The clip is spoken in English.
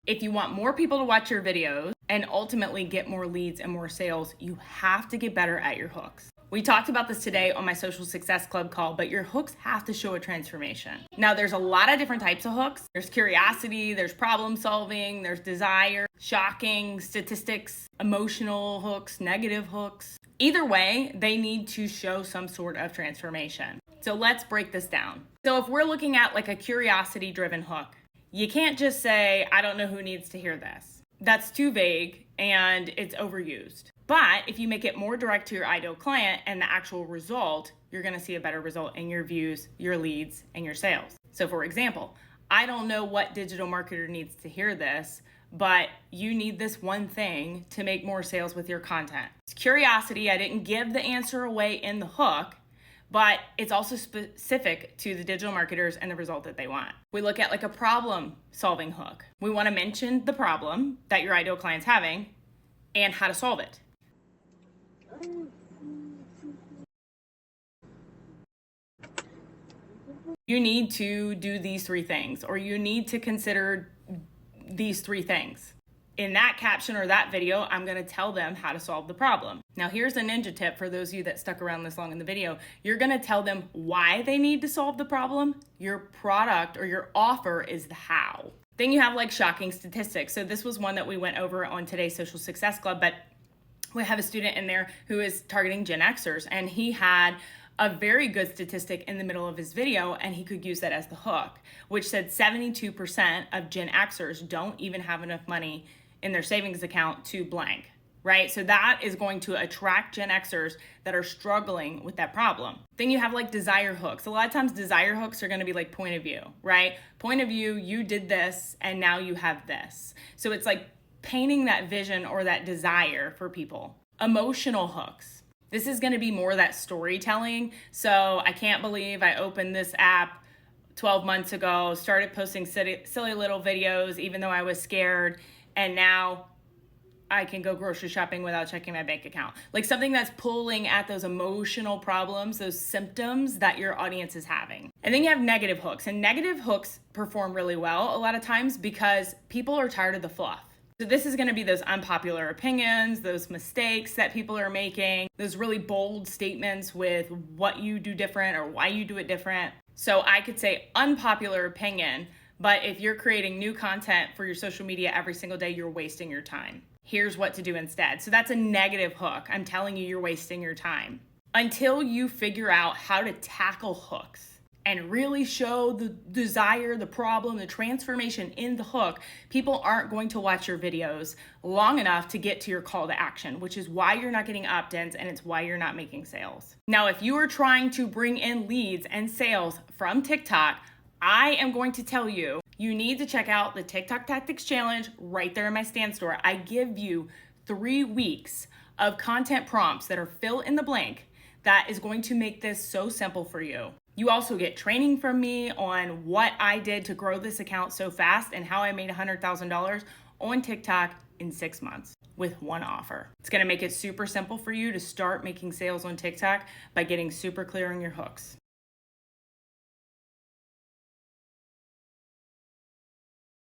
If you want more people to watch your videos and ultimately get more leads and more sales, you have to get better at your hooks. We talked about this today on my Social Success Club call, but your hooks have to show a transformation. Now, there's a lot of different types of hooks. There's curiosity, there's problem solving, there's desire, shocking, statistics, emotional hooks, negative hooks. Either way, they need to show some sort of transformation. So let's break this down. So if we're looking at like a curiosity-driven hook, you can't just say, I don't know who needs to hear this. That's too vague and it's overused. But if you make it more direct to your ideal client and the actual result, you're gonna see a better result in your views, your leads, and your sales. So for example, I don't know what digital marketer needs to hear this, but you need this one thing to make more sales with your content. It's curiosity. I didn't give the answer away in the hook, but it's also specific to the digital marketers and the result that they want. We look at like a problem solving hook. We want to mention the problem that your ideal client's having and how to solve it. You need to do these three things, or you need to consider these three things. In that caption or that video, I'm gonna tell them how to solve the problem. Now here's a ninja tip for those of you that stuck around this long in the video. You're gonna tell them why they need to solve the problem. Your product or your offer is the how. Then you have like shocking statistics. So this was one that we went over on today's Social Success Club, but we have a student in there who is targeting Gen Xers, and he had a very good statistic in the middle of his video, and he could use that as the hook, which said 72% of Gen Xers don't even have enough money in their savings account to blank, right? So that is going to attract Gen Xers that are struggling with that problem. Then you have like desire hooks. A lot of times desire hooks are gonna be like point of view, right? Point of view, you did this and now you have this. So it's like painting that vision or that desire for people. Emotional hooks. This is gonna be more that storytelling. So I can't believe I opened this app 12 months ago, started posting silly little videos even though I was scared, and now I can go grocery shopping without checking my bank account. Like something that's pulling at those emotional problems, those symptoms that your audience is having. And then you have negative hooks, and negative hooks perform really well a lot of times because people are tired of the fluff. So this is gonna be those unpopular opinions, those mistakes that people are making, those really bold statements with what you do different or why you do it different. So I could say unpopular opinion, but if you're creating new content for your social media every single day, you're wasting your time. Here's what to do instead. So that's a negative hook. I'm telling you, you're wasting your time. Until you figure out how to tackle hooks and really show the desire, the problem, the transformation in the hook, people aren't going to watch your videos long enough to get to your call to action, which is why you're not getting opt-ins and it's why you're not making sales. Now, if you are trying to bring in leads and sales from TikTok, I am going to tell you, you need to check out the TikTok Tactics Challenge right there in my stand store. I give you 3 weeks of content prompts that are fill in the blank that is going to make this so simple for you. You also get training from me on what I did to grow this account so fast and how I made $100,000 on TikTok in 6 months with one offer. It's gonna make it super simple for you to start making sales on TikTok by getting super clear on your hooks.